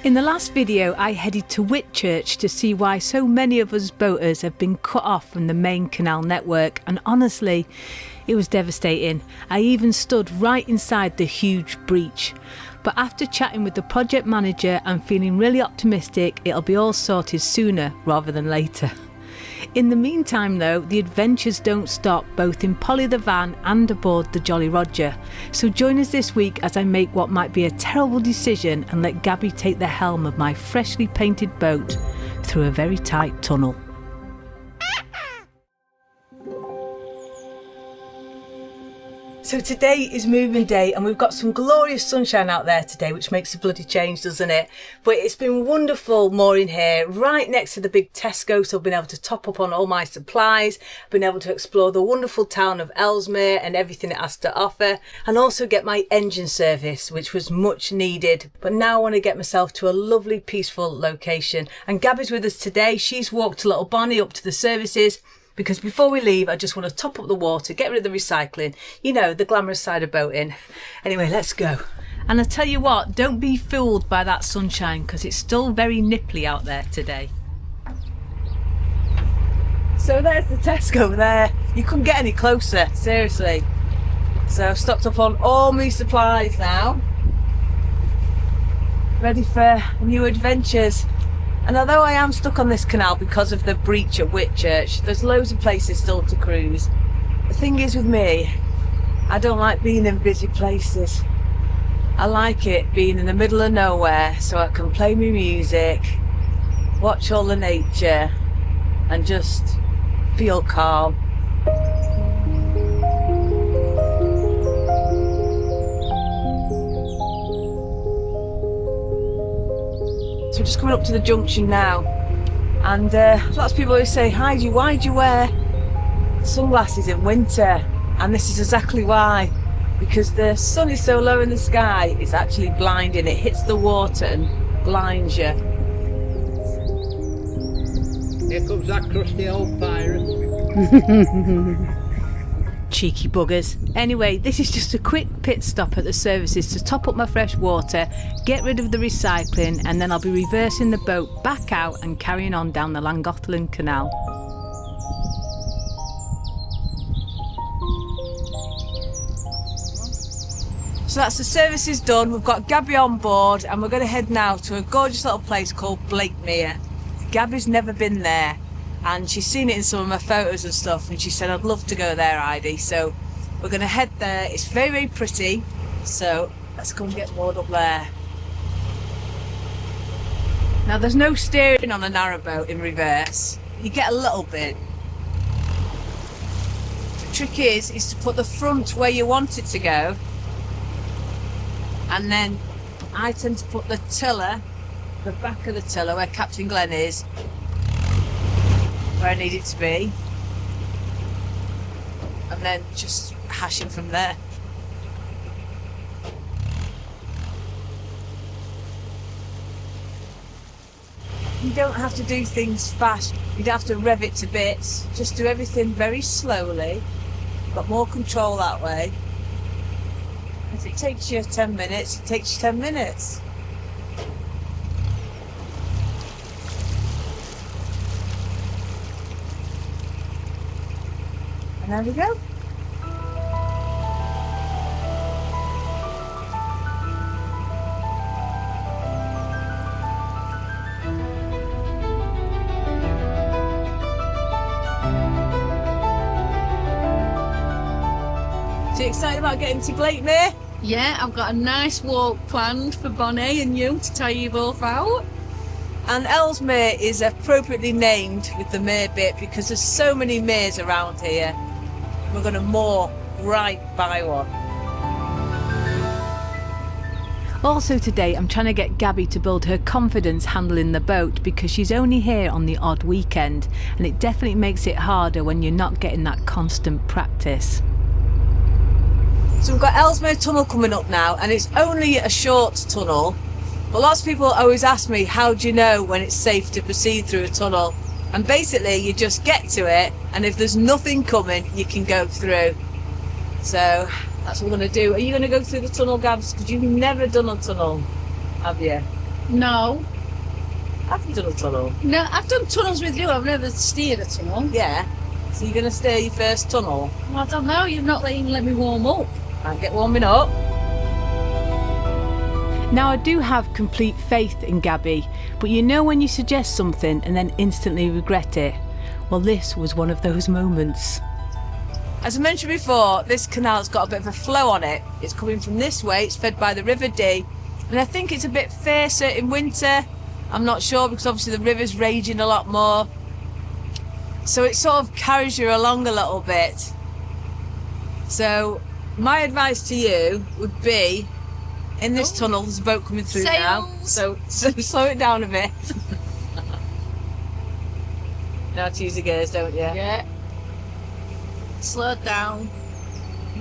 In the last video, I headed to Whitchurch to see why so many of us boaters have been cut off from the main canal network, and honestly, it was devastating. I even stood right inside the huge breach. But after chatting with the project manager, I'm feeling really optimistic it'll be all sorted sooner rather than later. In the meantime though, the adventures don't stop both in Polly the van and aboard the Jolly Roger. So join us this week as I make what might be a terrible decision and let Gabby take the helm of my freshly painted boat through a very tight tunnel. So today is moving day and we've got some glorious sunshine out there today, which makes a bloody change, doesn't it? But it's been wonderful mooring here right next to the big Tesco, so I've been able to top up on all my supplies, been able to explore the wonderful town of Ellesmere and everything it has to offer, and also get my engine service, which was much needed. But now I want to get myself to a lovely peaceful location, and Gabby's with us today. She's walked little Bonny up to the services, because before we leave, I just want to top up the water, get rid of the recycling, you know, the glamorous side of boating. Anyway, let's go. And I tell you what, don't be fooled by that sunshine, because it's still very nipply out there today. So there's the Tesco there. You couldn't get any closer, seriously. So I've stocked up on all my supplies now. Ready for new adventures. And although I am stuck on this canal because of the breach at Whitchurch, there's loads of places still to cruise. The thing is with me, I don't like being in busy places. I like it being in the middle of nowhere so I can play my music, watch all the nature and just feel calm. So we're just coming up to the junction now, and lots of people always say, Heidi, why do you wear sunglasses in winter? And this is exactly why, because the sun is so low in the sky, it's actually blinding. It hits the water and blinds you. Here comes that crusty old pirate. Cheeky buggers. Anyway, this is just a quick pit stop at the services to top up my fresh water, get rid of the recycling, and then I'll be reversing the boat back out and carrying on down the Llangollen Canal. So that's the services done. We've got Gabby on board and we're going to head now to a gorgeous little place called Blakemere. Gabby's never been there, and she's seen it in some of my photos and stuff, and she said I'd love to go there, Heidi. So we're going to head there. It's very, very pretty, so let's go and get moored up there. Now there's no steering on a narrowboat in reverse. You get a little bit. The trick is to put the front where you want it to go, and then I tend to put the tiller, the back of the tiller where Captain Glenn is, where I need it to be, and then just hashing from there. You don't have to do things fast, you don't have to rev it to bits, just do everything very slowly. Got more control that way. If it takes you 10 minutes, it takes you 10 minutes. And there we go. So you excited about getting to Blakemere? Yeah, I've got a nice walk planned for Bonny and you to tire you both out. And Ellesmere is appropriately named with the mere bit because there's so many meres around here. We're going to moor right by one. Also today I'm trying to get Gabby to build her confidence handling the boat, because she's only here on the odd weekend, and it definitely makes it harder when you're not getting that constant practice. So we've got Ellesmere Tunnel coming up now, and it's only a short tunnel, but lots of people always ask me, how do you know when it's safe to proceed through a tunnel? And basically you just get to it, and if there's nothing coming you can go through. So that's what we're going to do. Are you going to go through the tunnel, Gabs? Because you've never done a tunnel, have you? No. Have you done a tunnel? No, I've done tunnels with you. I've never steered a tunnel. Yeah. So you're going to steer your first tunnel? Well, I don't know. You've not even let me warm up. I'll get warming up. Now, I do have complete faith in Gabby, but you know when you suggest something and then instantly regret it? Well, this was one of those moments. As I mentioned before, this canal's got a bit of a flow on it. It's coming from this way, it's fed by the River Dee, and I think it's a bit fiercer in winter. I'm not sure because obviously the river's raging a lot more. So it sort of carries you along a little bit. So my advice to you would be, in this tunnel, there's a boat coming through now. So slow it down a bit. Now to use the gears, don't you? Yeah. Slow it down.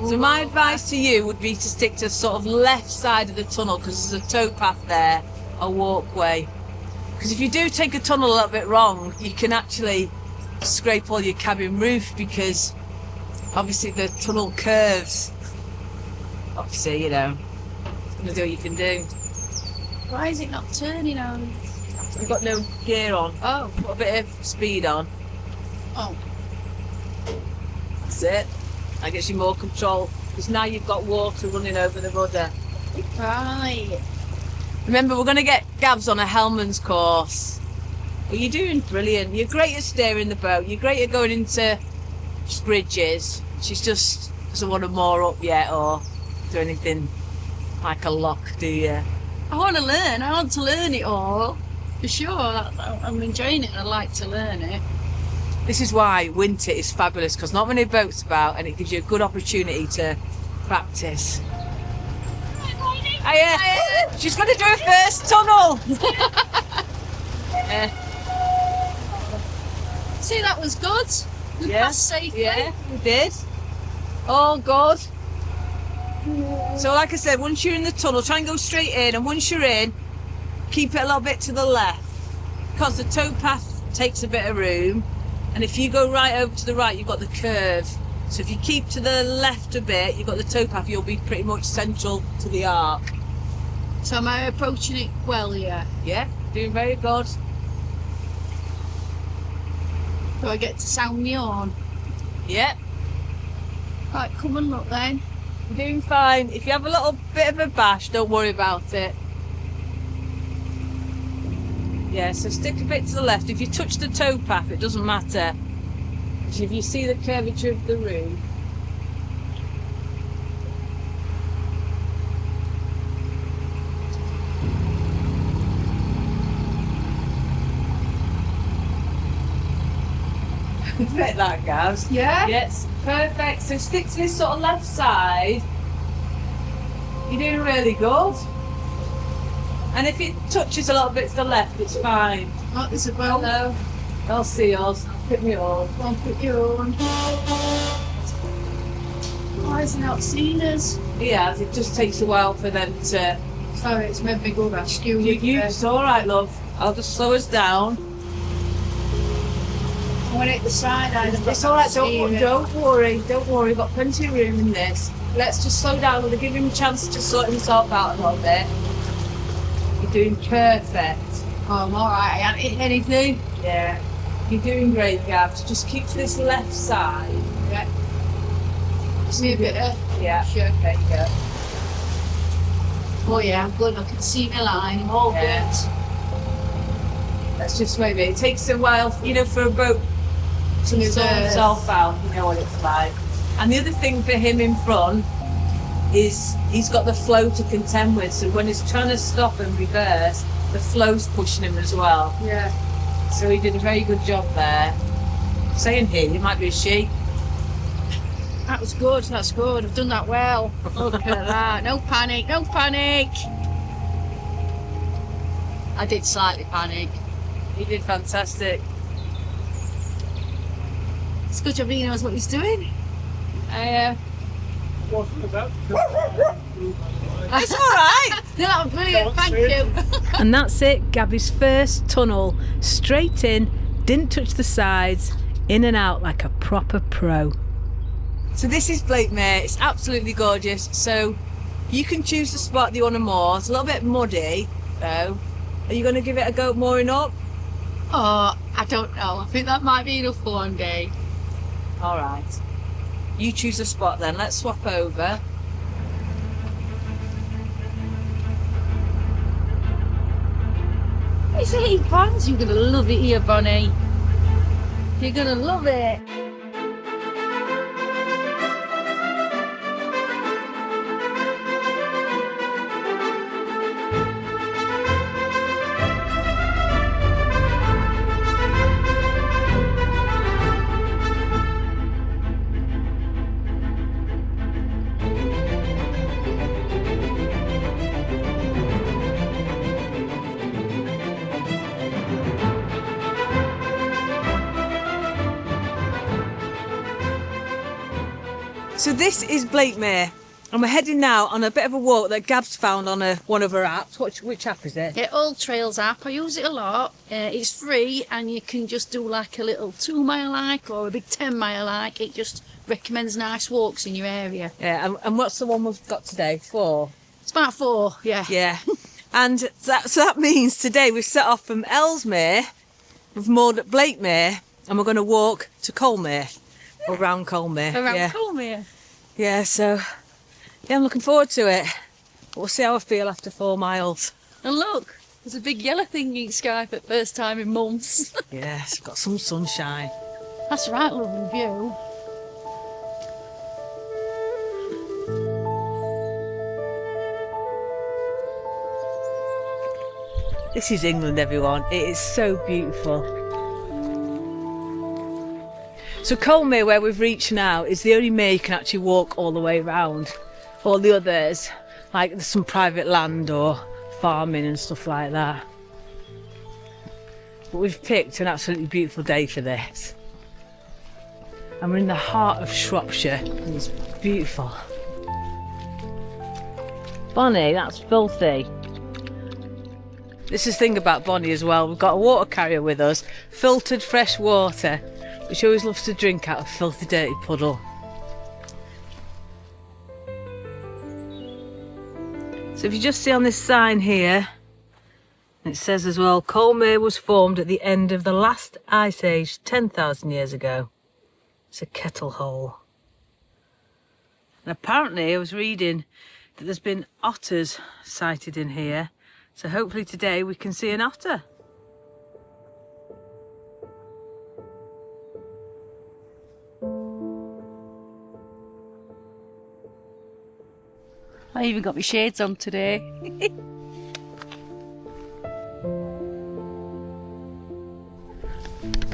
So my advice to you would be to stick to sort of left side of the tunnel because there's a towpath there, a walkway. Because if you do take a tunnel a little bit wrong, you can actually scrape all your cabin roof because obviously the tunnel curves. Obviously, you know, it's going to do what you can do. Why is it not turning on? You've got no gear on. Oh. Put a bit of speed on. Oh. That's it. That gets you more control because now you've got water running over the rudder. Right. Remember, we're going to get Gabs on a Hellman's course. But you're doing brilliant. You're great at steering the boat. You're great at going into bridges. She's just doesn't want to moor up yet or do anything like a lock, do you? I want to learn. I want to learn it all. For sure. I'm enjoying it and I like to learn it. This is why winter is fabulous because not many boats about and it gives you a good opportunity to practice. Hiya. She's going to do her first tunnel. See, that was good. We passed safely. Yeah, we did. All good. So like I said, once you're in the tunnel, try and go straight in, and once you're in, keep it a little bit to the left because the towpath takes a bit of room, and if you go right over to the right, you've got the curve. So if you keep to the left a bit, you've got the towpath, you'll be pretty much central to the arc. So am I approaching it well, yeah? Yeah, doing very good. Do I get to sound me on? Yeah, Right, come and look then. you're doing fine. If you have a little bit of a bash, don't worry about it. Yeah, so stick a bit to the left. If you touch the towpath, it doesn't matter. If you see the curvature of the room. Perfect that, Gabs. Yeah? Yes, perfect. So stick to this sort of left side. You're doing really good. And if it touches a little bit to the left, it's fine. Oh, there's a boat. Hello. I'll see yours. Pick me up. Don't put your on. Why has he not seen us? He has. It just takes a while for them to. Sorry, it's made me go rescue you. It's all right, love. I'll just slow us down. I went at the side. It's all right. Don't worry. Don't worry. We've got plenty of room in this. Let's just slow down. We'll give him a chance to sort himself out a little bit. You're doing perfect. Oh, I'm alright. I haven't hit anything. Yeah. You're doing great, Gabs. Just keep to this left side. Yeah. Just need a bit of. Yeah. Sure. There you go. Oh yeah, I'm good. I can see my line. I'm all Yeah. good. Let's just maybe. It takes a while, you know, for a boat to sort himself out. You know what it's like. And the other thing for him in front is he's got the flow to contend with. So when he's trying to stop and reverse, the flow's pushing him as well. Yeah. So he did a very good job there. I'm saying he, it might be a she. That was good. That's good. I've done that well. Look at that. No panic. No panic. I did slightly panic. He did fantastic. It's good job he knows what he's doing. It's all right. No, that was brilliant. Thank you. And that's it. Gabby's first tunnel. Straight in, didn't touch the sides, in and out like a proper pro. So this is Blakemere. It's absolutely gorgeous. So you can choose the spot that you want to moor. It's a little bit muddy though. Are you going to give it a go at mooring up? Oh, I don't know. I think that might be enough for one day. All right. You choose a spot then. Let's swap over. It's 80 pounds. You're going to love it here, Bonny. You're going to love it. So this is Blakemere, and we're heading now on a bit of a walk that Gab's found on one of her apps. Which app is it? Yeah, Old Trails app. I use it a lot. It's free, and you can just do like a little 2-mile hike or a big 10-mile hike. It just recommends nice walks in your area. Yeah, and what's the one we've got today? 4? It's about 4, yeah. Yeah. And so that means today we've set off from Ellesmere, we've moored at Blakemere, and we're going to walk to Colemere, or around Colemere. Around Colemere. Yeah, so yeah, I'm looking forward to it. We'll see how I feel after 4 miles. And look, there's a big yellow thing in the sky for the first time in months. Yes, got some sunshine. That's right, lovely view. This is England, everyone. It is so beautiful. So Colemere, where we've reached now, is the only mere you can actually walk all the way around. All the others, like there's some private land or farming and stuff like that. But we've picked an absolutely beautiful day for this. And we're in the heart of Shropshire, and it's beautiful. Bonny, that's filthy. This is the thing about Bonny as well. We've got a water carrier with us, filtered fresh water, which she always loves to drink out of a filthy, dirty puddle. So if you just see on this sign here, it says as well, Colemere was formed at the end of the last ice age 10,000 years ago. It's a kettle hole. And apparently I was reading that there's been otters sighted in here. So hopefully today we can see an otter. I even got my shades on today.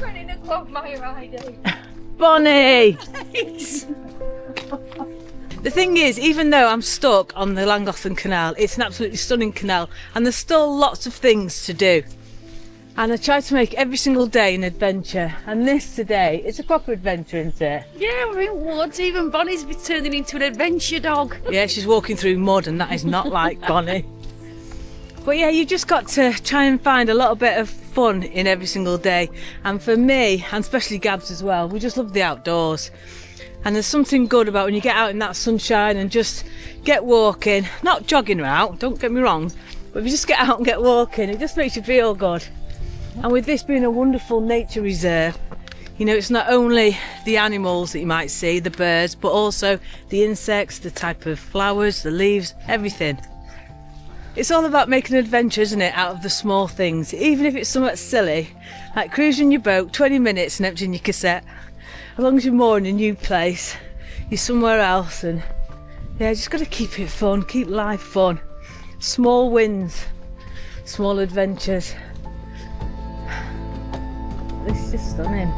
Running a quagmire, Heidi. Bonny! The thing is, even though I'm stuck on the Llangollen Canal, it's an absolutely stunning canal and there's still lots of things to do. And I try to make every single day an adventure, and this today, it's a proper adventure, isn't it? Yeah, we're in woods. Even Bonny's been turning into an adventure dog. Yeah, she's walking through mud and that is not like Bonny. But yeah, you just got to try and find a little bit of fun in every single day. And for me, and especially Gabs as well, we just love the outdoors. And there's something good about when you get out in that sunshine and just get walking, not jogging around, don't get me wrong, but if you just get out and get walking, it just makes you feel good. And with this being a wonderful nature reserve, you know, it's not only the animals that you might see, the birds, but also the insects, the type of flowers, the leaves, everything. It's all about making an adventure, isn't it, out of the small things, even if it's somewhat silly, like cruising your boat 20 minutes and emptying your cassette. As long as you're moored in a new place, you're somewhere else, and yeah, just got to keep it fun, keep life fun. Small wins, small adventures. This is just stunning.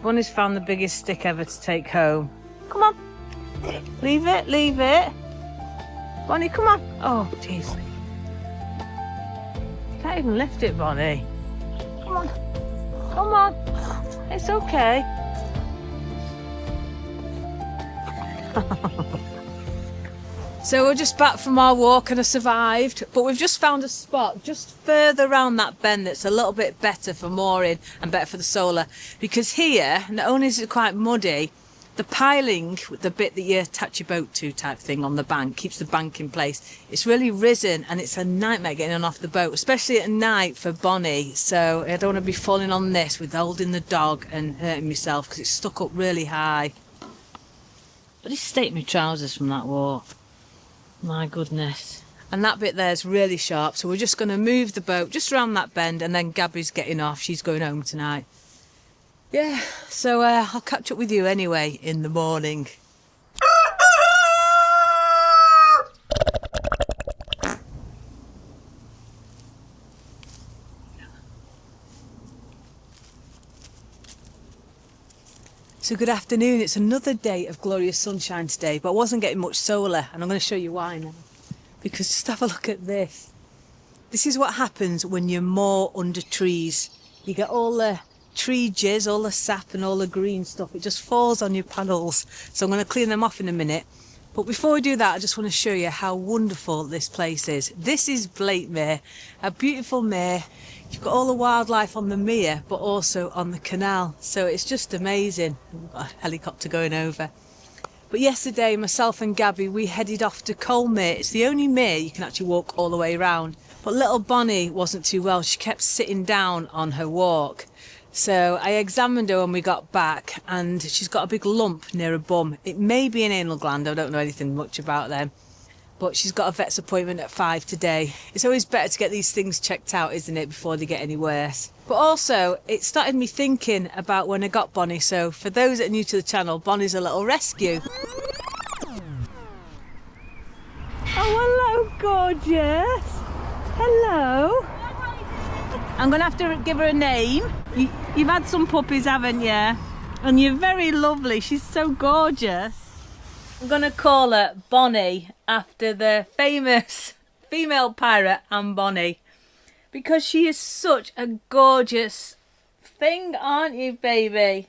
Bonny's found the biggest stick ever to take home. Come on. Leave it, leave it. Bonny, come on. Oh, jeez. Can't even lift it, Bonny. Come on. Come on. It's okay. So we're just back from our walk and I survived, but we've just found a spot just further around that bend that's a little bit better for mooring and better for the solar, because here, not only is it quite muddy, the piling, the bit that you attach your boat to type thing on the bank, keeps the bank in place. It's really risen and it's a nightmare getting on off the boat, especially at night for Bonny. So I don't want to be falling on this with holding the dog and hurting myself because it's stuck up really high. But it's staked my trousers from that walk. My goodness. And that bit there is really sharp, so we're just going to move the boat just around that bend, and then Gabby's getting off. She's going home tonight. Yeah, so I'll catch up with you anyway in the morning. So good afternoon. It's another day of glorious sunshine today, but I wasn't getting much solar, and I'm going to show you why now. Because just have a look at this. This is what happens when you moor under trees. You get all the tree jizz, all the sap and all the green stuff. It just falls on your paddles. So I'm going to clean them off in a minute. But before we do that, I just want to show you how wonderful this place is. This is Blakemere, a beautiful mere. You've got all the wildlife on the mere, but also on the canal. So it's just amazing. We've got a helicopter going over. But yesterday, myself and Gabby, we headed off to Colemere. It's the only mere you can actually walk all the way around. But little Bonny wasn't too well. She kept sitting down on her walk. So I examined her when we got back, and she's got a big lump near her bum. It may be an anal gland. I don't know anything much about them. But she's got a vet's appointment at 5 today. It's always better to get these things checked out, isn't it, before they get any worse. But also, it started me thinking about when I got Bonny. So for those that are new to the channel, Bonny's a little rescue. Oh, hello, gorgeous. Hello. I'm going to have to give her a name. You've had some puppies, haven't you? And you're very lovely. She's so gorgeous. I'm going to call her Bonny after the famous female pirate Anne Bonny, because she is such a gorgeous thing, aren't you, baby?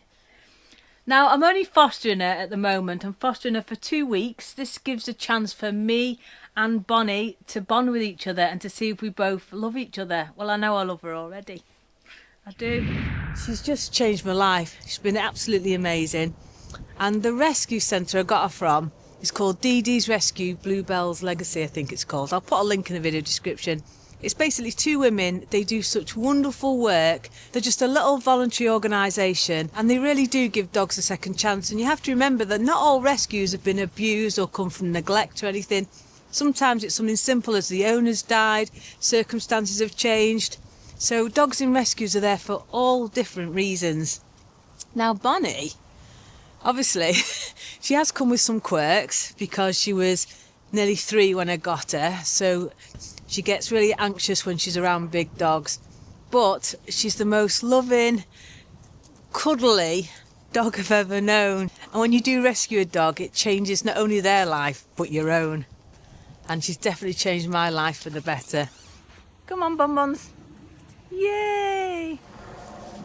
Now, I'm only fostering her at the moment. I'm fostering her for 2 weeks. This gives a chance for me and Bonny to bond with each other and to see if we both love each other. Well, I know I love her already. I do. She's just changed my life. She's been absolutely amazing. And the rescue centre I got her from is called Ddsdogrescue Bluebell's Legacy, I think it's called. I'll put a link in the video description. It's basically 2 women. They do such wonderful work. They're just a little voluntary organisation, and they really do give dogs a second chance. And you have to remember that not all rescues have been abused or come from neglect or anything. Sometimes it's something simple as the owner's died, circumstances have changed. So dogs in rescues are there for all different reasons. Now Bonny, obviously, she has come with some quirks because she was nearly 3 when I got her. So she gets really anxious when she's around big dogs. But she's the most loving, cuddly dog I've ever known. And when you do rescue a dog, it changes not only their life, but your own. And she's definitely changed my life for the better. Come on, bonbons. Yay!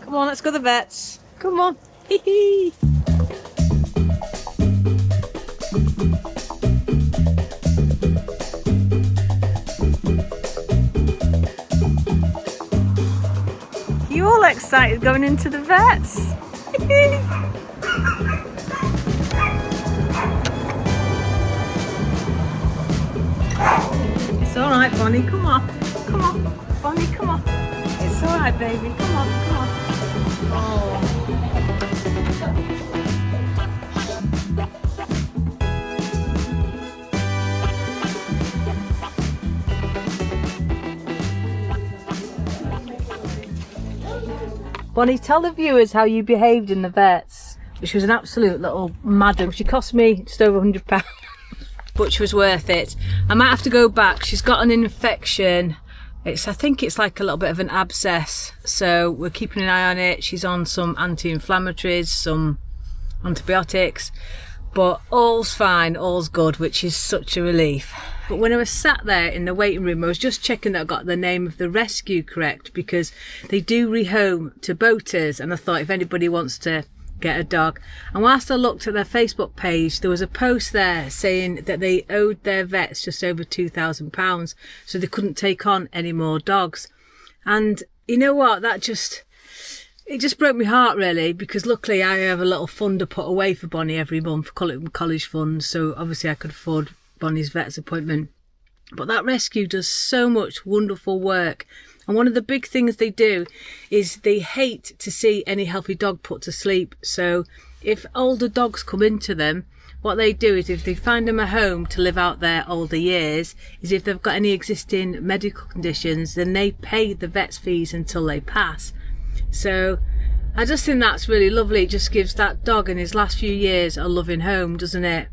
Come on, let's go to the vets. Come on. Hee hee. You all excited going into the vets? It's all right, Bonny. Come on. Come on. Bonny, come on. It's all right, baby. Come on, come on. Oh. Bonny, tell the viewers how you behaved in the vets. She was an absolute little madam. She cost me just over £100, but she was worth it. I might have to go back. She's got an infection. I think it's like a little bit of an abscess, so we're keeping an eye on it. She's on some anti-inflammatories, some antibiotics, But all's fine, all's good, which is such a relief. But when I was sat there in the waiting room, I was just checking that I got the name of the rescue correct, because they do rehome to boaters, and I thought if anybody wants to get a dog. And whilst I looked at their Facebook page, there was a post there saying that they owed their vets just over £2,000, so they couldn't take on any more dogs. And you know what, it just broke my heart really, because luckily I have a little fund to put away for Bonny every month, call it college fund, so obviously I could afford Bonny's vet's appointment. But that rescue does so much wonderful work, and one of the big things they do is they hate to see any healthy dog put to sleep. So if older dogs come into them, what they do is, if they find them a home to live out their older years, is if they've got any existing medical conditions, then they pay the vet's fees until they pass. So I just think that's really lovely. It just gives that dog in his last few years a loving home, doesn't it?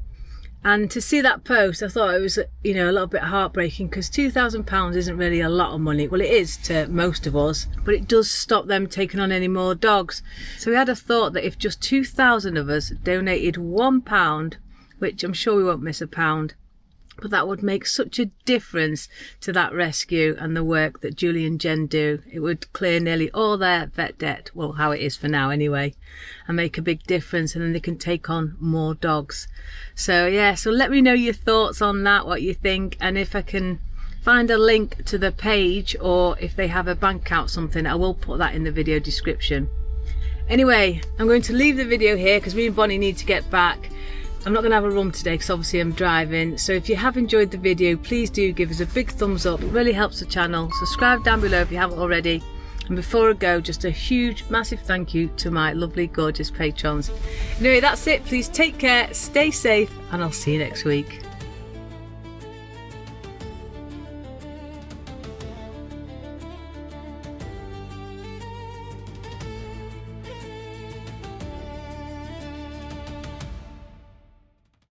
And to see that post, I thought it was, you know, a little bit heartbreaking, because £2,000 isn't really a lot of money. Well, it is to most of us, but it does stop them taking on any more dogs. So we had a thought that if just 2,000 of us donated £1, which I'm sure we won't miss a pound, but that would make such a difference to that rescue and the work that Julie and Jen do. It would clear nearly all their vet debt, well, how it is for now anyway, and make a big difference, and then they can take on more dogs. So yeah, so let me know your thoughts on that, what you think, and if I can find a link to the page, or if they have a bank account something, I will put that in the video description. Anyway, I'm going to leave the video here because me and Bonny need to get back. I'm not going to have a run today because obviously I'm driving. So if you have enjoyed the video, please do give us a big thumbs up. It really helps the channel. Subscribe down below if you haven't already. And before I go, just a huge, massive thank you to my lovely, gorgeous patrons. Anyway, that's it. Please take care, stay safe, and I'll see you next week.